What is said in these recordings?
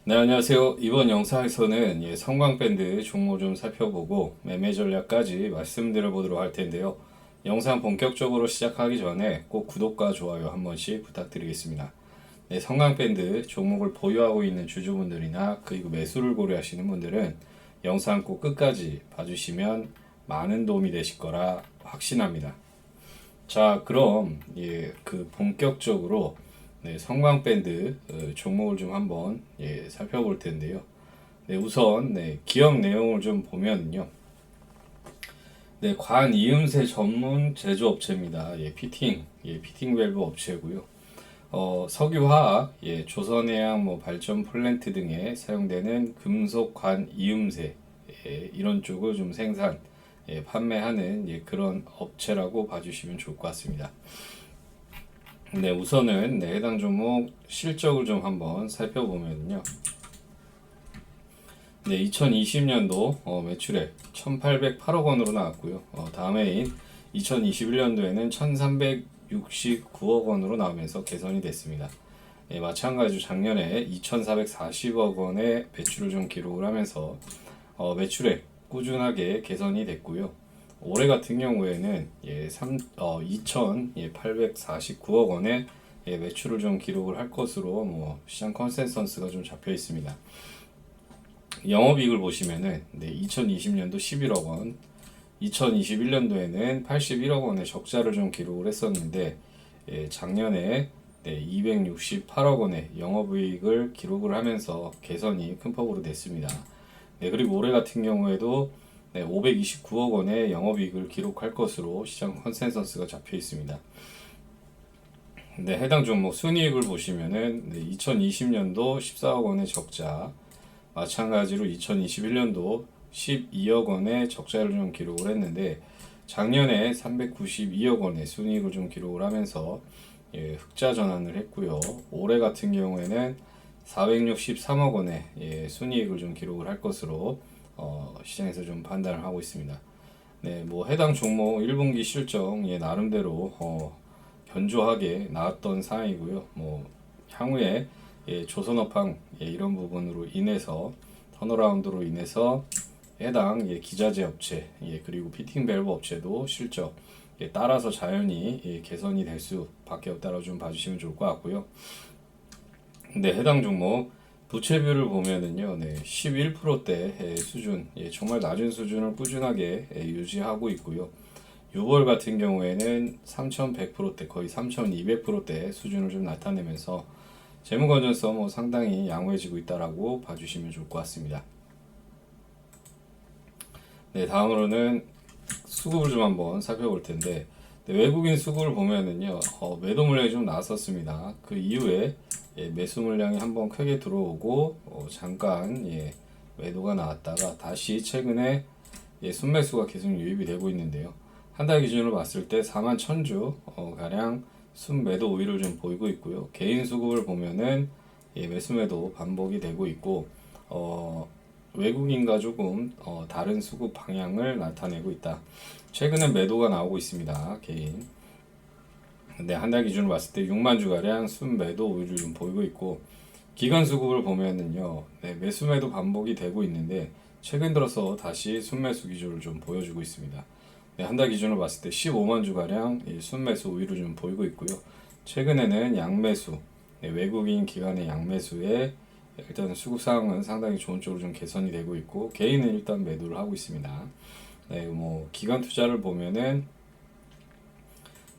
네, 안녕하세요. 이번 영상에서는 성광밴드 종목 좀 살펴보고 매매 전략까지 말씀드려 보도록 할 텐데요. 영상 본격적으로 시작하기 전에 꼭 구독과 좋아요 한 번씩 부탁드리겠습니다. 네, 성광밴드 종목을 보유하고 있는 주주분들이나 그리고 매수를 고려하시는 분들은 영상 꼭 끝까지 봐주시면 많은 도움이 되실 거라 확신합니다. 자, 그럼 본격적으로 성광밴드 종목을 좀 한번 살펴볼 텐데요. 우선 기업 내용을 좀 보면요. 관이음새 전문 제조업체입니다. 피팅 밸브 업체고요. 석유화학, 조선해양 발전 플랜트 등에 사용되는 금속 관이음새 이런 쪽을 좀 생산, 판매하는 그런 업체라고 봐주시면 좋을 것 같습니다. 우선은 해당 종목 실적을 좀 한번 살펴보면요. 2020년도 매출액 1,808억 원으로 나왔고요. 다음 해인 2021년도에는 1,369억 원으로 나오면서 개선이 됐습니다. 마찬가지로 작년에 2,440억 원의 매출을 좀 기록을 하면서 매출액 꾸준하게 개선이 됐고요. 올해 같은 경우에는 2,849억 원의 매출을 좀 기록을 할 것으로 시장 컨센서스가 좀 잡혀 있습니다. 영업이익을 보시면은 2020년도 11억 원, 2021년도에는 81억 원의 적자를 좀 기록을 했었는데 작년에 268억 원의 영업이익을 기록을 하면서 개선이 큰 폭으로 됐습니다. 그리고 올해 같은 경우에도 529억 원의 영업이익을 기록할 것으로 시장 컨센서스가 잡혀 있습니다. 해당 종목 순이익을 보시면은 2020년도 14억 원의 적자, 마찬가지로 2021년도 12억 원의 적자를 좀 기록을 했는데 작년에 392억 원의 순이익을 좀 기록을 하면서 흑자 전환을 했고요. 올해 같은 경우에는 463억 원의 순이익을 좀 기록을 할 것으로 시장에서 좀 판단을 하고 있습니다. 해당 종목 1분기 실적 나름대로 견조하게 나왔던 상황이고요. 향후에 조선업황 이런 부분으로 인해서 턴어라운드로 인해서 해당 기자재 업체 그리고 피팅 밸브 업체도 실적 따라서 자연히 개선이 될 수밖에 없다고 좀 봐주시면 좋을 것 같고요. 해당 종목 부채비율을 보면은요, 11%대 수준, 정말 낮은 수준을 꾸준하게 유지하고 있고요. 6월 같은 경우에는 3,100%대, 거의 3,200%대 수준을 좀 나타내면서 재무 건전성 상당히 양호해지고 있다라고 봐주시면 좋을 것 같습니다. 다음으로는 수급을 좀 한번 살펴볼 텐데 외국인 수급을 보면은요, 매도 물량이 좀 나왔었습니다. 그 이후에 매수 물량이 한번 크게 들어오고 잠깐 매도가 나왔다가 다시 최근에 순매수가 계속 유입이 되고 있는데요. 한 달 기준으로 봤을 때 4만 1,000주 가량 순매도 우위를 좀 보이고 있고요. 개인 수급을 보면은 매수 매도 반복이 되고 있고 외국인과 조금 다른 수급 방향을 나타내고 있다. 최근에 매도가 나오고 있습니다. 개인. 한 달 기준으로 봤을 때 6만 주가량 순매도 우위를 좀 보이고 있고 기관 수급을 보면은요, 매수 매도 반복이 되고 있는데 최근 들어서 다시 순매수 기조를 좀 보여주고 있습니다. 한 달 기준으로 봤을 때 15만 주가량 순매수 우위를 좀 보이고 있고요. 최근에는 양매수, 외국인 기관의 양매수에 일단 수급 상황은 상당히 좋은 쪽으로 좀 개선이 되고 있고 개인은 일단 매도를 하고 있습니다. 기관 투자를 보면은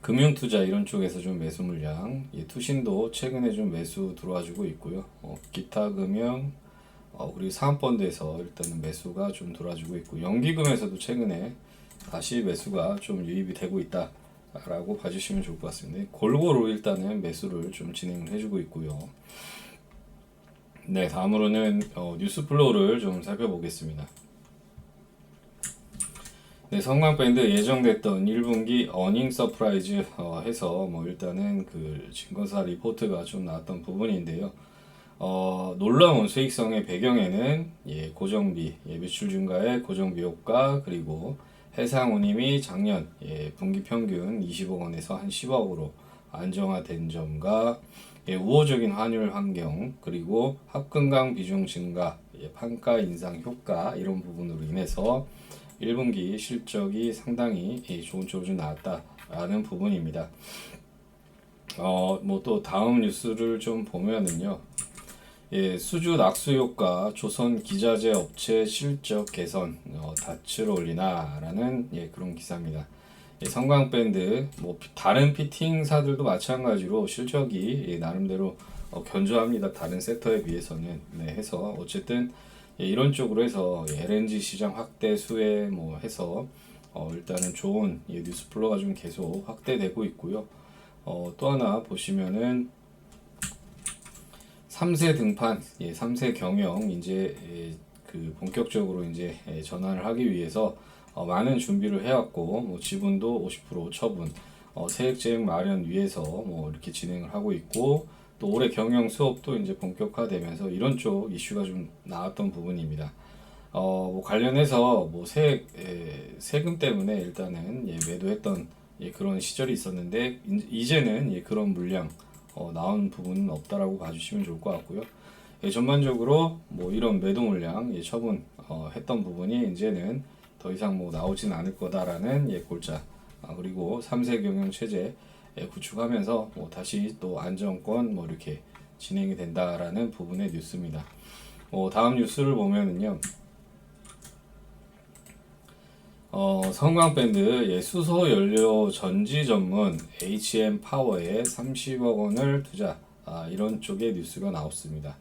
금융 투자 이런 쪽에서 좀 매수 물량, 투신도 최근에 좀 매수 들어와주고 있고요. 기타 금융 그리고 사은펀드에서 일단은 매수가 좀 들어와주고 있고 연기금에서도 최근에 다시 매수가 좀 유입이 되고 있다라고 봐주시면 좋을 것 같습니다. 골고루 일단은 매수를 좀 진행을 해주고 있고요. 다음으로는 뉴스 플로우를 좀 살펴보겠습니다. 성광밴드 예정됐던 1분기 어닝 서프라이즈 해서 일단은 그 증권사 리포트가 좀 나왔던 부분인데요. 놀라운 수익성의 배경에는 고정비, 매출 증가의 고정비 효과 그리고 해상 운임이 작년 분기 평균 20억 원에서 한 10억으로 안정화된 점과 우호적인 환율 환경, 그리고 합금강 비중 증가, 판가 인상 효과 이런 부분으로 인해서 1분기 실적이 상당히 좋은 쪽으로 좀 나왔다라는 부분입니다. 뭐 또 다음 뉴스를 좀 보면은요. 수주 낙수 효과, 조선 기자재 업체 실적 개선, 닻을 올리나라는 그런 기사입니다. 성광밴드, 뭐 다른 피팅사들도 마찬가지로 실적이 나름대로 견조합니다. 다른 섹터에 비해서는. 해서 어쨌든 이런 쪽으로 해서 LNG 시장 확대 수혜 뭐 해서 일단은 좋은 뉴스 플로우가 좀 계속 확대되고 있고요. 또 하나 보시면은 3세 등판, 3세 경영 이제 그 본격적으로 이제 전환을 하기 위해서 많은 준비를 해왔고, 뭐 지분도 50% 처분, 세액제액 마련 위해서 뭐 이렇게 진행을 하고 있고, 또 올해 경영 수업도 이제 본격화되면서 이런 쪽 이슈가 좀 나왔던 부분입니다. 뭐 관련해서 뭐 세금 때문에 일단은 매도했던 그런 시절이 있었는데 이제는 그런 물량 나온 부분은 없다라고 봐주시면 좋을 것 같고요. 전반적으로 뭐 이런 매도 물량 처분 했던 부분이 이제는 더 이상 뭐 나오진 않을 거다라는 골자. 그리고 3세 경영 체제 구축하면서 뭐 다시 또 안정권 뭐 이렇게 진행이 된다라는 부분의 뉴스입니다. 다음 뉴스를 보면은요. 성광밴드 수소 연료 전지 전문 HM 파워에 30억 원을 투자, 이런 쪽의 뉴스가 나왔습니다.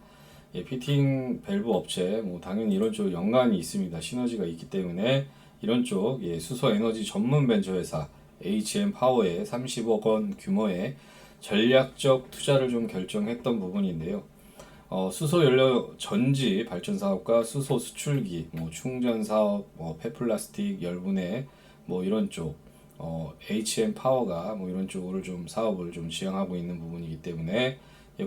피팅 밸브 업체 뭐 당연히 이런 쪽 연관이 있습니다. 시너지가 있기 때문에 이런 쪽 수소 에너지 전문 벤처 회사 HM 파워에 30억 원 규모의 전략적 투자를 좀 결정했던 부분인데요. 수소 연료 전지 발전 사업과 수소 수출기, 뭐 충전 사업, 폐플라스틱 열분해 뭐 이런 쪽, HM 파워가 뭐 이런 쪽으로 좀 사업을 좀 지향하고 있는 부분이기 때문에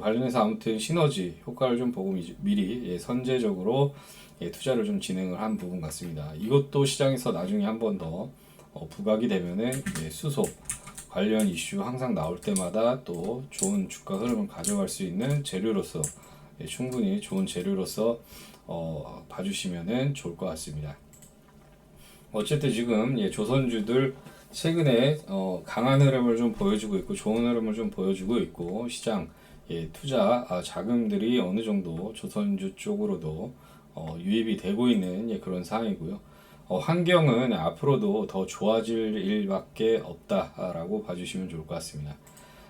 관련해서 아무튼 시너지 효과를 좀 보고 미리 선제적으로 투자를 좀 진행을 한 부분 같습니다. 이것도 시장에서 나중에 한 번 더 부각이 되면은 수소 관련 이슈 항상 나올 때마다 또 좋은 주가 흐름을 가져갈 수 있는 재료로서 충분히 좋은 재료로서 봐주시면은 좋을 것 같습니다. 어쨌든 지금 조선주들 최근에 강한 흐름을 좀 보여주고 있고 좋은 흐름을 좀 보여주고 있고 시장 투자 자금들이 어느 정도 조선주 쪽으로도 유입이 되고 있는 그런 상황이고요. 환경은 앞으로도 더 좋아질 일밖에 없다라고 봐주시면 좋을 것 같습니다.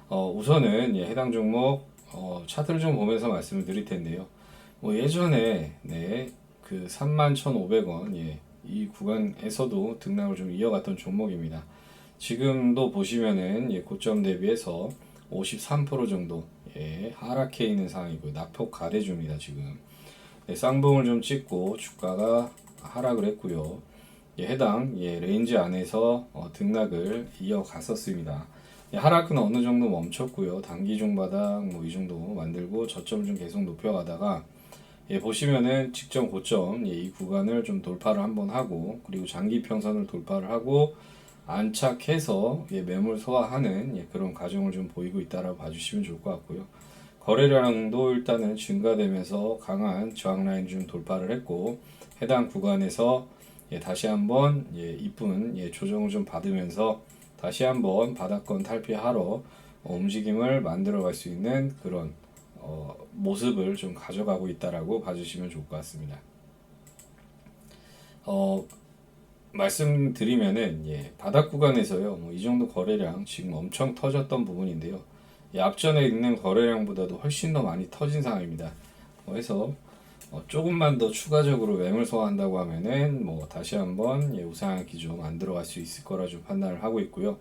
우선은 해당 종목 차트를 좀 보면서 말씀을 드릴 텐데요. 뭐 예전에 그 31,500원 이 구간에서도 등락을 좀 이어갔던 종목입니다. 지금도 보시면은 고점 대비해서 53% 정도 하락해 있는 상황이고요. 낙폭 가대주입니다. 지금 쌍봉을 좀 찍고 주가가 하락을 했고요. 해당 레인지 안에서 등락을 이어갔었습니다. 하락은 어느 정도 멈췄고요. 단기 중바닥 뭐 이 정도 만들고 저점 좀 계속 높여가다가 보시면은 직전 고점 이 구간을 좀 돌파를 한번 하고 그리고 장기 평선을 돌파를 하고 안착해서 매물 소화하는 그런 과정을 좀 보이고 있다라고 봐주시면 좋을 것 같고요. 거래량도 일단은 증가되면서 강한 저항 라인 좀 돌파를 했고 해당 구간에서 다시 한번 이쁜 조정을 좀 받으면서 다시 한번 바닥권 탈피하러 움직임을 만들어 갈 수 있는 그런 모습을 좀 가져가고 있다라고 봐주시면 좋을 것 같습니다. 말씀드리면은 바닥 구간에서요 뭐 이 정도 거래량 지금 엄청 터졌던 부분인데요. 앞전에 있는 거래량보다도 훨씬 더 많이 터진 상황입니다. 그래서 조금만 더 추가적으로 매물 소화한다고 하면은 뭐 다시 한번 우상향 기조 만들어 갈 수 있을 거라 좀 판단을 하고 있고요.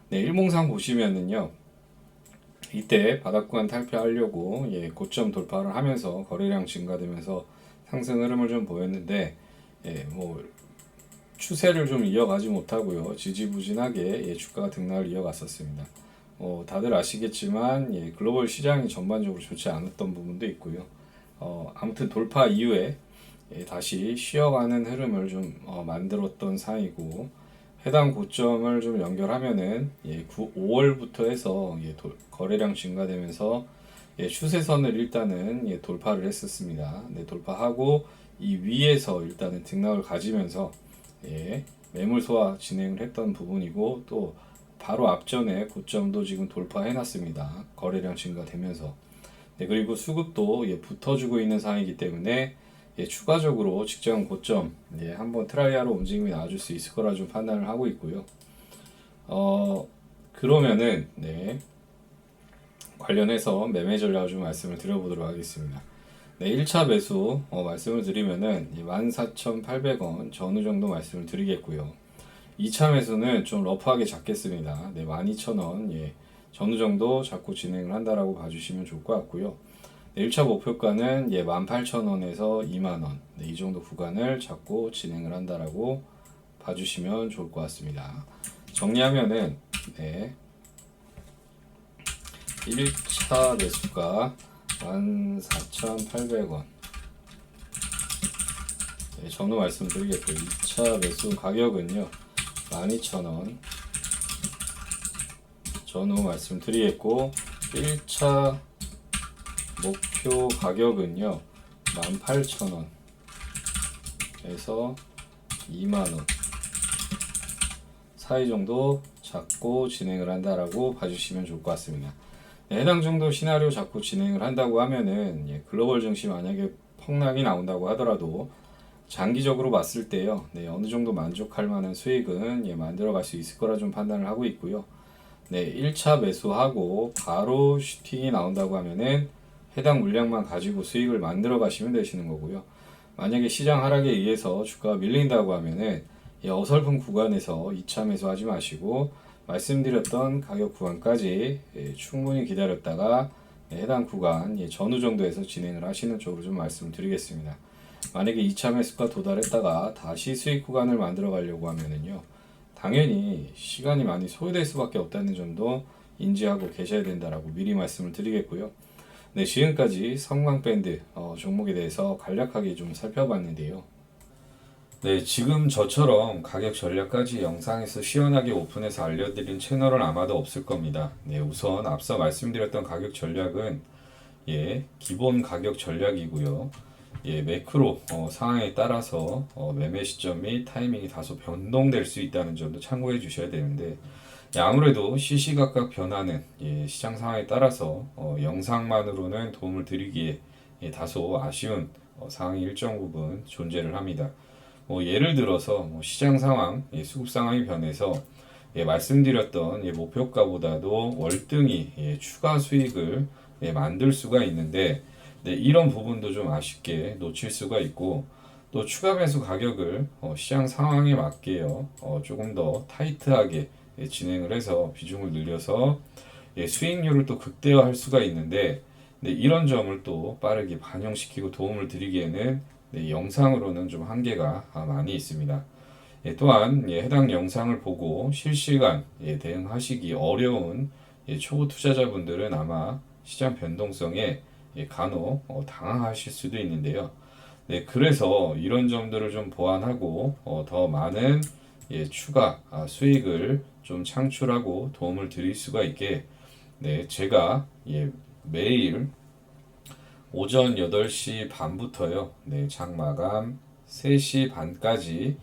일봉상 보시면은요. 이때 바닥 구간 탈피하려고 고점 돌파를 하면서 거래량 증가되면서 상승 흐름을 좀 보였는데 뭐 추세를 좀 이어가지 못하고요. 지지부진하게 주가가 등락을 이어갔었습니다. 다들 아시겠지만 글로벌 시장이 전반적으로 좋지 않았던 부분도 있고요. 아무튼 돌파 이후에 다시 쉬어가는 흐름을 좀 만들었던 상이고 해당 고점을 좀 연결하면은 5월부터 해서 거래량 증가되면서 추세선을 일단은 돌파를 했었습니다. 돌파하고 이 위에서 일단은 등락을 가지면서 매물 소화 진행을 했던 부분이고, 또 바로 앞전에 고점도 지금 돌파해 놨습니다. 거래량 증가되면서. 그리고 수급도 붙어주고 있는 상황이기 때문에 추가적으로 직전 고점 한번 트라이하러 움직임이 나와줄 수 있을 거라 좀 판단을 하고 있고요. 그러면은 관련해서 매매 전략을 좀 말씀을 드려보도록 하겠습니다. 1차 매수 말씀을 드리면은 14,800원 전후 정도 말씀을 드리겠고요. 2차 매수는 좀 러프하게 잡겠습니다. 12,000원 전후 정도 잡고 진행을 한다라고 봐주시면 좋을 것 같고요. 1차 목표가는 18,000원에서 2만원 이 정도 구간을 잡고 진행을 한다라고 봐주시면 좋을 것 같습니다. 정리하면은 1차 매수가 14,800원 전후 말씀드리겠고요. 2차 매수 가격은요 12,000원 전후 말씀드리겠고, 1차 목표 가격은요 18,000원에서 2만원 사이 정도 잡고 진행을 한다라고 봐주시면 좋을 것 같습니다. 해당 정도 시나리오 잡고 진행을 한다고 하면은 글로벌 증시 만약에 폭락이 나온다고 하더라도 장기적으로 봤을 때요 어느 정도 만족할 만한 수익은 만들어 갈 수 있을 거라 좀 판단을 하고 있고요. 1차 매수하고 바로 슈팅이 나온다고 하면은 해당 물량만 가지고 수익을 만들어 가시면 되시는 거고요. 만약에 시장 하락에 의해서 주가가 밀린다고 하면은 어설픈 구간에서 2차 매수하지 마시고 말씀드렸던 가격 구간까지 충분히 기다렸다가 해당 구간 전후 정도에서 진행을 하시는 쪽으로 좀 말씀을 드리겠습니다. 만약에 2차 매수가 도달했다가 다시 수익 구간을 만들어 가려고 하면은요 당연히 시간이 많이 소요될 수밖에 없다는 점도 인지하고 계셔야 된다라고 미리 말씀을 드리겠고요. 지금까지 성광밴드 종목에 대해서 간략하게 좀 살펴봤는데요. 지금 저처럼 가격 전략까지 영상에서 시원하게 오픈해서 알려드린 채널은 아마도 없을 겁니다. 우선 앞서 말씀드렸던 가격 전략은 기본 가격 전략이고요. 매크로 상황에 따라서 매매 시점 및 타이밍이 다소 변동될 수 있다는 점도 참고해 주셔야 되는데, 아무래도 시시각각 변하는 시장 상황에 따라서 영상만으로는 도움을 드리기에 다소 아쉬운 상황이 일정 부분 존재를 합니다. 예를 들어서 시장 상황, 수급 상황이 변해서 말씀드렸던 목표가보다도 월등히 추가 수익을 만들 수가 있는데, 이런 부분도 좀 아쉽게 놓칠 수가 있고, 또 추가 매수 가격을 시장 상황에 맞게요 조금 더 타이트하게 진행을 해서 비중을 늘려서 수익률을 또 극대화할 수가 있는데, 이런 점을 또 빠르게 반영시키고 도움을 드리기에는 영상으로는 좀 한계가 많이 있습니다. 또한 해당 영상을 보고 실시간 대응하시기 어려운 초보 투자자분들은 아마 시장 변동성에 간혹 당황하실 수도 있는데요. 그래서 이런 점들을 좀 보완하고 더 많은 추가 수익을 좀 창출하고 도움을 드릴 수가 있게 제가 매일 오전 8시 반부터요 장 마감 3시 반까지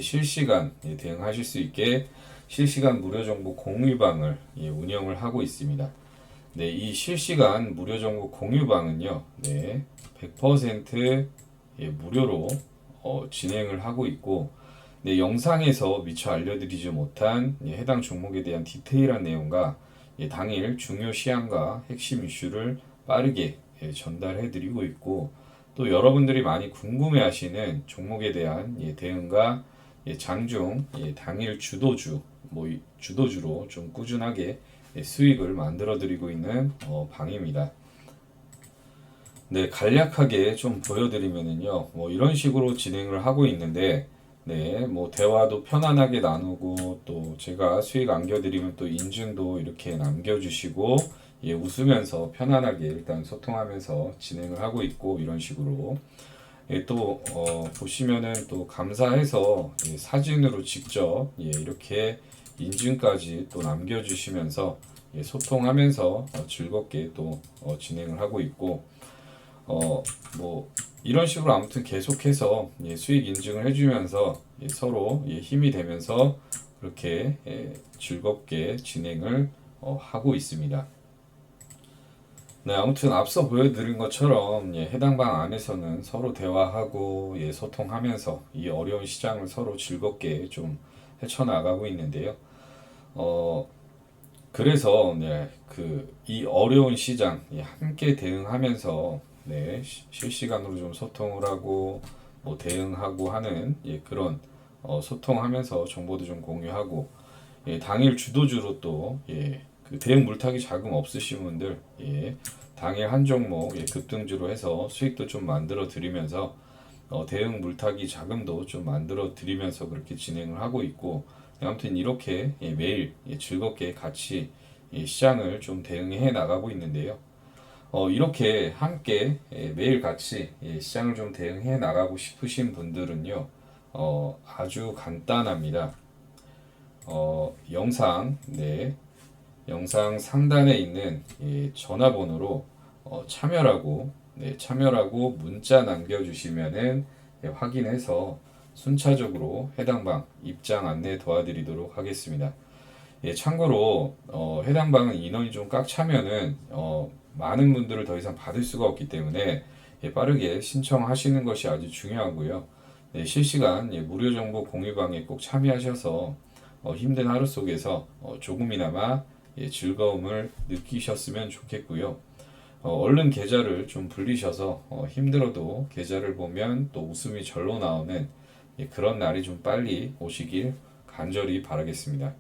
실시간 대응하실 수 있게 실시간 무료 정보 공유방을 운영을 하고 있습니다. 이 실시간 무료 정보 공유방은요 100% 무료로 진행을 하고 있고, 영상에서 미처 알려드리지 못한 해당 종목에 대한 디테일한 내용과 당일 중요 시황과 핵심 이슈를 빠르게 전달해드리고 있고, 또 여러분들이 많이 궁금해하시는 종목에 대한 대응과 장중 당일 주도주로 좀 꾸준하게 수익을 만들어드리고 있는 방입니다. 간략하게 좀 보여드리면은요, 이런 식으로 진행을 하고 있는데, 대화도 편안하게 나누고, 또 제가 수익 안겨드리면 또 인증도 이렇게 남겨주시고, 웃으면서 편안하게 일단 소통하면서 진행을 하고 있고, 이런 식으로. 또, 보시면은 또 감사해서 사진으로 직접 이렇게 인증까지 또 남겨주시면서 소통하면서 즐겁게 또 진행을 하고 있고 뭐 이런 식으로 아무튼 계속해서 수익 인증을 해주면서 서로 힘이 되면서 그렇게 즐겁게 진행을 하고 있습니다. 네, 아무튼 앞서 보여드린 것처럼 해당 방 안에서는 서로 대화하고 소통하면서 이 어려운 시장을 서로 즐겁게 좀 헤쳐나가고 있는데요. 그래서 이 어려운 시장 함께 대응하면서 실시간으로 좀 소통을 하고 뭐 대응하고 하는 그런 소통하면서 정보도 좀 공유하고 당일 주도주로 또 그 대응 물타기 자금 없으신 분들 당일 한 종목 급등주로 해서 수익도 좀 만들어 드리면서 대응 물타기 자금도 좀 만들어 드리면서 그렇게 진행을 하고 있고 아무튼 이렇게 매일 즐겁게 같이 시장을 좀 대응해 나가고 있는데요. 이렇게 함께 매일 같이 시장을 좀 대응해 나가고 싶으신 분들은요, 아주 간단합니다. 영상 상단에 있는 전화번호로 참여라고 문자 남겨주시면은 확인해서 순차적으로 해당 방 입장 안내 도와드리도록 하겠습니다. 참고로 해당 방은 인원이 좀 꽉 차면은 많은 분들을 더 이상 받을 수가 없기 때문에 빠르게 신청하시는 것이 아주 중요하고요. 실시간 무료 정보 공유방에 꼭 참여하셔서 힘든 하루 속에서 조금이나마 즐거움을 느끼셨으면 좋겠고요. 얼른 계좌를 좀 불리셔서 힘들어도 계좌를 보면 또 웃음이 절로 나오는 그런 날이 좀 빨리 오시길 간절히 바라겠습니다.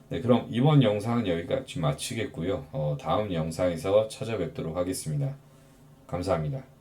네, 그럼 이번 영상은 여기까지 마치겠고요. 다음 영상에서 찾아뵙도록 하겠습니다. 감사합니다.